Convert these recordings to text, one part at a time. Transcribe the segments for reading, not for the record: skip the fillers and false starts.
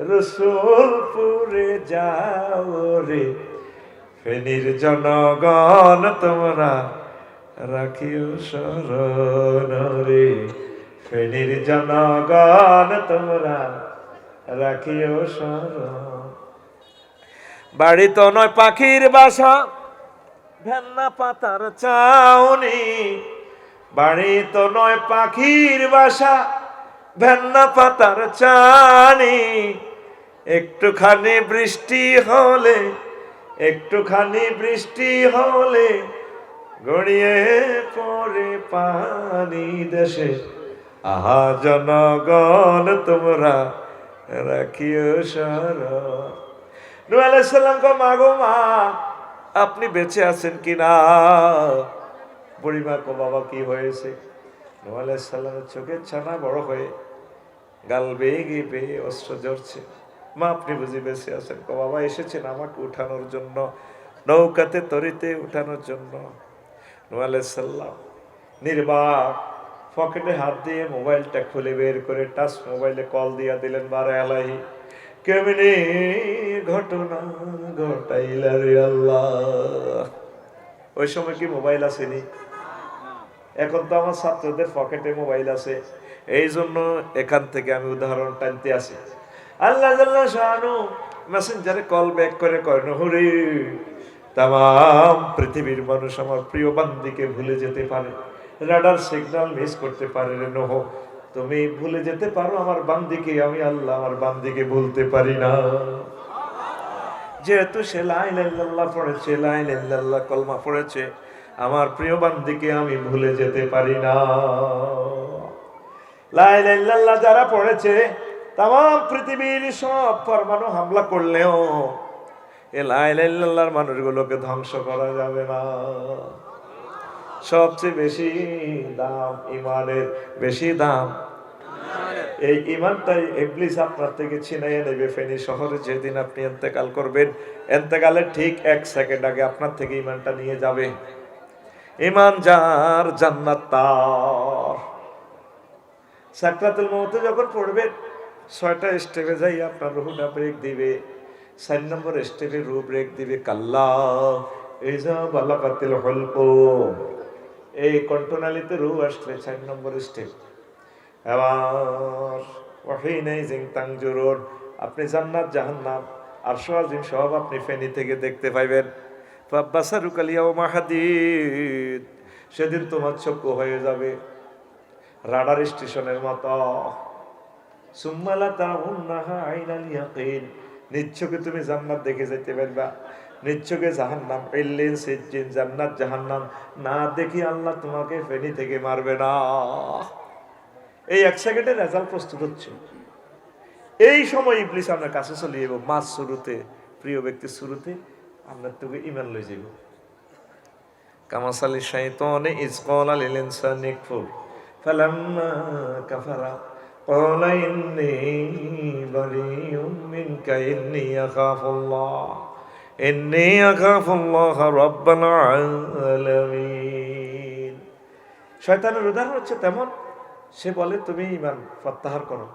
রসুলপুরে যাও রে ফেনীর জনগণ তোমরা রাখিও শরণ রে, ফেনীর জনগণ তোমরা রাখিও শরণ। বাড়ি তো নয় পাখির বাসা, ভেন্না পাতার চাউনি। বাড়ি তো নয় পাখির বাসা, ভেন্না পাতার চানি। একটুখানি বৃষ্টি হলে, একটুখানি বৃষ্টি হলে গড়িয়ে পড়ে পানি দেশে। আহা জনগণ তোমরা রাখিও শরণ। নূহ আলাইহিস সালাম কো মাগো মা, আপনি বেঁচে আছেন কিনা? বুড়িমা কো বাবা কি হয়েছে? নূহ আলাইহিস সালামের চোখের ছানা বড় হয়ে গাল বেয়ে বেয়ে অস্ত্র ঝরছে। মা আপনি বুঝি বেঁচে আছেন? কো বাবা এসেছেন আমাকে উঠানোর জন্য, নৌকাতে তরিতে উঠানোর জন্য। নূহ আলাইহিস সালাম নির্বাক পকেটে হাত দিয়ে মোবাইলটা খুলে বের করে টাচ মোবাইলে কল দিয়া দিলেন, বারে আলাহি কেমনি ঘটনা ঘটাইলা রে আল্লাহ। ওই সময় কি মোবাইল আসেনি? এখন তো আমার ছাত্রদের পকেটে মোবাইল আছে, এই জন্য এখান থেকে আমি উদাহরণ টানতে আসি। আল্লাহ জাল্লা শানু মেসেঞ্জারে কল ব্যাক করে কয়, নহরে তাম পৃথিবীর মানুষ আমার প্রিয় বান্দিকে ভুলে যেতে পারে, রাডার সিগন্যাল মিস করতে পারে রে নহ, তুমি ভুলে যেতে পারো আমার বান্দিকে, আমি আল্লাহ আমার বান্দিকে ভুলতে পারি না। যেহেতু সে লা ইলাহা ইল্লাল্লাহ পড়েছে, লা ইলাহা ইল্লাল্লাহ কলমা পড়েছে, আমার প্রিয় বান্দিকে আমি ভুলে যেতে পারি না। লা ইলাহা ইল্লাল্লাহ যারা পড়েছে, তাম পৃথিবীর সব পরমাণু হামলা করলেও এ লা ইলাহা ইল্লাল্লাহর মানুষগুলোকে ধ্বংস করা যাবে না। সবচেয়ে বেশি দাম ইমানের, বেশি দাম এই ইমানটাই ইবলিস আপনার থেকে ছিনাইয়ে নেবে। ফেনী শহরে যেদিন আপনি ইন্তেকাল করবেন, ইন্তেকালের ঠিক 1 সেকেন্ড আগে আপনার থেকে ইমানটা নিয়ে যাবে। ইমান যার জান্নাত তার। সাকরাতুল মউতে যখন পড়বেন 6টা স্টেপে যাই আপনার রুহটা ব্রেক দিবে। 4 নম্বর স্টেপে রুহ ব্রেক দিবে, কাল্লা ইযা বালাগাতিল হুলকুম। এই কণ্ঠনালীতে রুহ আসলে 4 নম্বর স্টেপ। আবার ওয়াহিনাইজিন তানজুরুন, আপনি জান্নাত জাহান্নাম আরশ আজিম সব আপনি ফেনী থেকে দেখতে পাইবেন। ফাবাসারুকাল ইয়াউমা হাদিদ, সেদিন তোমার চক্ষু হয়ে যাবে রাডার স্টেশনের মতো। সুম্মা লা তারাউন্নাহা আইনাল ইয়াকিন, নিশ্চয়ই তুমি জান্নাত দেখে যেতে পারবা, নিশ্চয়ই জাহান্নাম ইল্লিন সিজ্জিন, জান্নাত জাহান্নাম না দেখি আল্লাহ তোমাকে ফেনী থেকে মারবে না। এই 1 সেকেন্ডের রেজাল্ট প্রস্তুত হচ্ছে। এই সময় ইবলিস আপনার কাছে চলে যাব, মাস শুরুতে, প্রিয় ব্যক্তির শুরুতে আপনার তোকে ইমান লই যাব। কামাসালি শাইতানে ইজ ক্বালা লিল ইনসানি কুফর ফালাম্মা কাফারা ক্বালা ইন্নী বারিউম মিনকা ইন্নী আখাফুল্লাহ রাব্বাল আলামিন। শয়তানের উদাহরণ হচ্ছে তেমন, সে বলে তুমি ইমান প্রত্যাহার করো।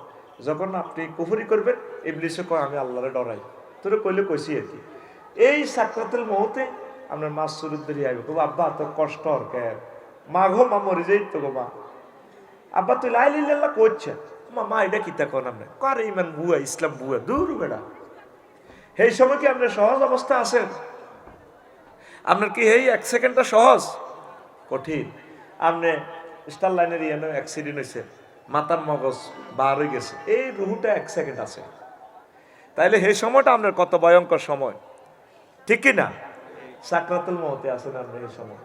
যখন আপনি কুফরি করবেন, ইবলিসে কয় আমি আল্লাহরে ডরাই, তোরে কইলে কইছি আর কি। এই সাকরাতুল মউতে আপনার মা সুরুদ্দারি আইবে, কব আব্বা তোর কষ্ট আর কেন, মা গো মা মরে যাই তো গো মা, আব্বা তুই লা ইলাহা ইল্লাল্লাহ কইছ, মা এটা কিতা কোন আপনি কার ইমান বুয়া, ইসলাম বুয়া, দূর বেড়া। এই সময় কি আপনার সহজ অবস্থা আছেন? আপনার কি এই 1 সেকেন্ডটা সহজ? কঠিন। আপনি স্টার লাইনের ইয়ানো অ্যাক্সিডেন্ট হয়েছে, মাথার মগজ বার হয়ে গেছে, এই রুহুটা 1 সেকেন্ড আছে। তাইলে এই সময়টা আপনার কত ভয়ঙ্কর সময়, ঠিক কি না? সাকরাতুল মউতে আছেন আপনি এই সময়।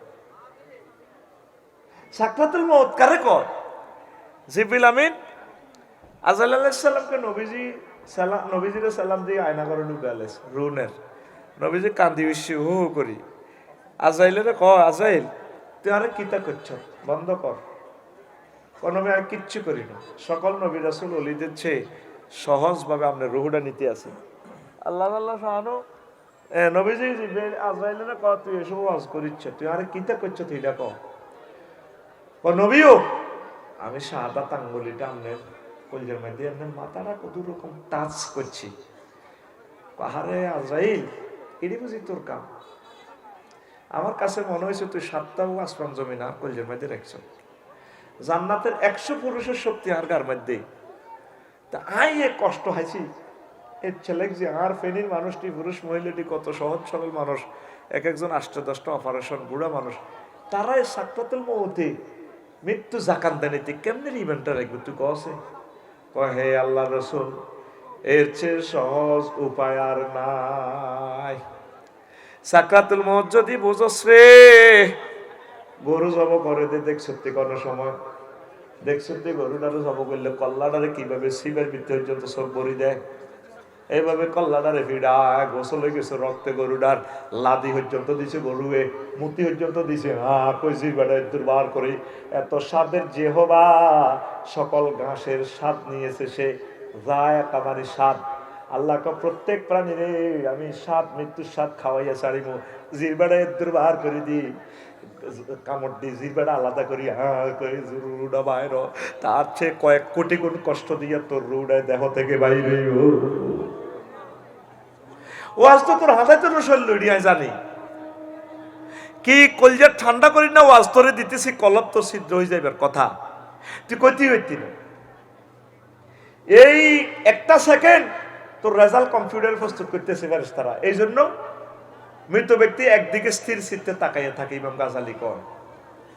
সাকরাতুল মউত কারে কয়? জিবরিল আমিন আজরাইল আলাইহিস সালামকে নবীজির সালাম দিয়ে আয়না করে ঢুকালেন রুনের। নবীজি কান্দি উঠছে হু হু করি। আজরাইলের কয়, আজরাইল তুই আরে কিতা করছ, বন্ধ কর। কোন আমি আর কিচ্ছু করি না। সকল নবী রাসূল ওলিদের চেয়ে সহজভাবে আপনার রুহুটা নিতে আছে। আল্লাহ আল্লাহ শাহানু নবীজি আজরাইলের কয় তুই এসব ওয়াজ করিচ্ছ, তুই আরে কিতা করছ, তুই এটা কর। নবীও আমি শাহাদাত আঙ্গুলিটা আপনার কলজের মধ্যে এমনি মাথাটা কত রকম টাচ করছি, পাহাড়ে আজরাইল এটি বুঝি তোর কাম। আমার কাছে মনে হয়েছে তুই 7টাও আসমান জমিন আর কলজের মধ্যে রাখছ। জান্নাতের 100 পুরুষের শক্তি আর গার মধ্যে। তা আই এ কষ্ট হয়েছি এর ছেলে যে আর ফেনীর মানুষটি পুরুষ মহিলাটি কত সহজ সরল মানুষ, এক একজন 8-10টা অপারেশন বুড়া মানুষ, তারা এই সাকরাতুল মউতে মৃত্যু জাকান্দানিতে কেমনে ইভেন্টটা রাখবে তুই কসে? কয় হে আল্লাহ রসুল, এর চেয়ে সহজ উপায় আর নাই। সাকরাতুল মউত যদি বুঝস রে, গরু জব করে দে। দেখছ কোনো সময় দেখছ গরুটারে জব করলে কল্লাটারে কিভাবে শিবের ভিতরে পর্যন্ত সব বড়ি দেয়, এইভাবে কল্লাটারে ভিড়া গোসল হয়ে গেছে রক্তে, গরুটার লাদি পর্যন্ত দিছে, গরুয়ে মুতি পর্যন্ত দিছে। কইছি বেড়া দুর্বার করে এত স্বাদের যেহবা সকল ঘাসের স্বাদ নিয়েছে সে, যায় কামারি স্বাদ। আল্লাহকে প্রত্যেক প্রাণীরে আমি স্বাদ মৃত্যুর স্বাদ খাওয়াইয়া ছাড়িব, জিরবাটা দুর্বার করে দিই, কামড় দিয়ে জিরবাটা আলাদা করি, করে রুডা বাইর, তার চেয়ে কয়েক কোটি গুণ কষ্ট দিয়ে তোর রুডায় দেহ থেকে বাইরে। ওয়াজ তো তোর হাতে তোর শরীর লড়িয়ায় জানি কি কলজার ঠান্ডা করি না, ওয়াজ তোরে দিতেছি কলব তো ছিদ্র হয়ে যাইবার কথা, তুই কইতে হইতি না। এই একটা সেকেন্ড তোর রেজাল্ট কম্পিউটার প্রস্তুত করতেছে ফেরেশতারা। এই জন্য মৃত ব্যক্তি একদিকে স্থির চিত্তে তাকাইয়া থাকে। ইমাম গাজালি কয়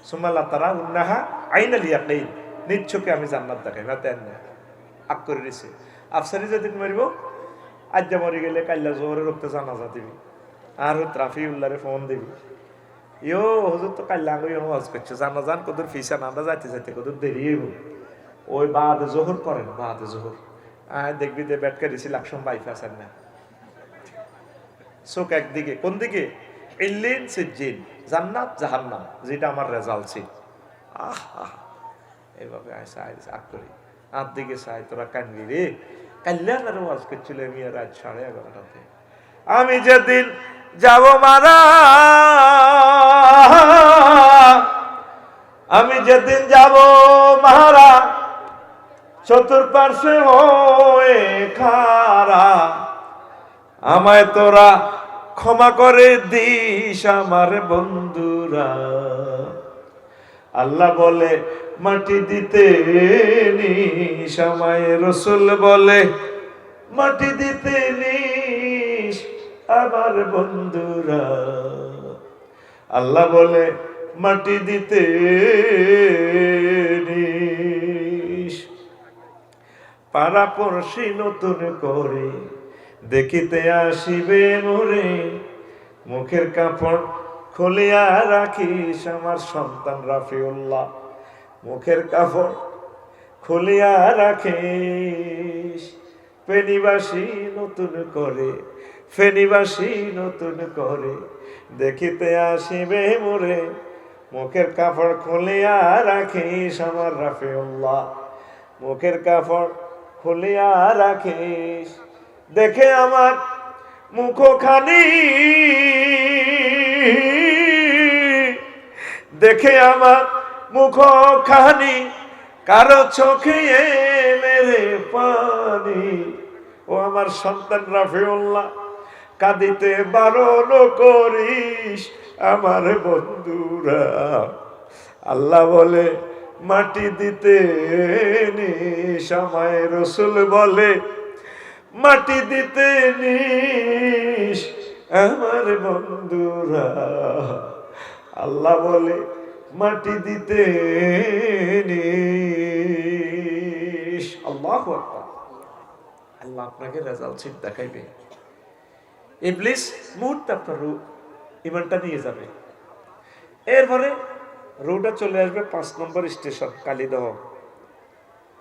সুমাল্লাহ তারা উন্নাহা আইনাল ইয়াকিন, নিচ্ছকে আমি জান্নাত দেখাই না তেন না আক করে দিছে। আফসারি যেদিন মরিব, আজ মরি গেলে কাল্লা জোহরে রক্তে জানাজা দিবি, আর রাফিউল্লাহরে ফোন দিবি, ইয়ো হুজুর তো কাল্লা আগে ওয়াজ করছে, জানাজান কদর ফিসা নান্দা যাইতে যাইতে কদর দেরি হইব, ওই বাদে জোহর করেন, বাদে জোহর দেখবি যে ব্যাটকা দিছি লাকসম বাইফাসেন না, চোখ একদিকে, কোন দিকে? ইল্লিন সিজ্জিন, জান্নাত জাহান্নাম, যেটা আমার রেজাল্ট ছিল। এইভাবে আগ করি আর দিকে চাই, তোরা কানবি রে। কাল্যাণ আরো ওয়াজ করছিল আমি রাত 11:30টাতে, আমি যেদিন যাব মারা, আমি যেদিন যাব মারা, চতুর্পার্শ্বে হয়ে খারা, আমায় তোরা ক্ষমা করে দিস আমার বন্ধুরা। আল্লাহ বলে মাটি দিতে নিস আমায়, রসুল বলে মাটি দিতে নিস আমার বন্ধুরা। আল্লাহ বলে মাটি দিতে নিস। পাড়া পড়শি নতুন করে দেখিতে আসিবে মোরে, মুখের কাপড় খুলিয়া রাখিস আমার সন্তান রাফিউল্লাহ, মুখের কাপড় খুলিয়া রাখিস। ফেনীবাসী নতুন করে, ফেনীবাসী নতুন করে দেখিতে আসিবে মোরে, মুখের কাপড় খুলিয়া রাখিস আমার রাফিউল্লাহ, মুখের কাপড় খুলিয়া রাখিস। দেখে আমার মুখখানি, দেখে আমার মুখখানি, কারো চোখে মেরে পানি। ও আমার সন্তান রাফিউল্লাহ, কাঁদিতে বারণ করিস আমার বন্ধুরা। আল্লাহ বলে মাটি দিতে নিস আমায়, রসুল বলে মাটি দিতে নিস আমার বন্ধুরা। আল্লাহ বলে মাটি দিতে নিস। আল্লাহু আকবার। আল্লাহ আপনাকে রেজাল্ট শীট দেখাইবে। ইবলিস মুহূর্তে আপনার ইমানটা নিয়ে যাবে। এরপরে রোডটা চলে আসবে 5 নম্বর স্টেশন কালীদহ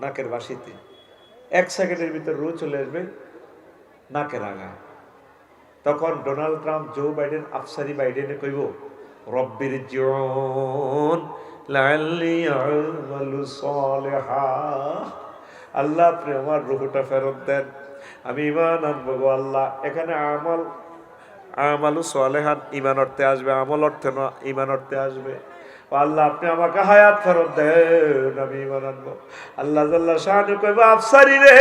নাকের বাসিতে। 1 সেকেন্ডের ভিতর রু চলে আসবে নাকের আগা। তখন ডোনাল্ড ট্রাম্প, জো বাইডেন, আফসারি বাইডেনে কইব রব্বির জিউন লাআল্লি আ'মালু সালিহা। আল্লাহ আপনি আমার রূহটা ফেরত দেন, আমি ঈমান আনবো গো আল্লাহ। এখানে আমালু সালিহান ঈমান অর্থে আসবে, আমল অর্থে না, ঈমান অর্থে আসবে। ও আল্লাহ আপনি আমাকে হায়াত ফেরত দেন, আমি ঈমান আনবো। আল্লাহ জাল্লা শাআনু কইবো আফসারি রে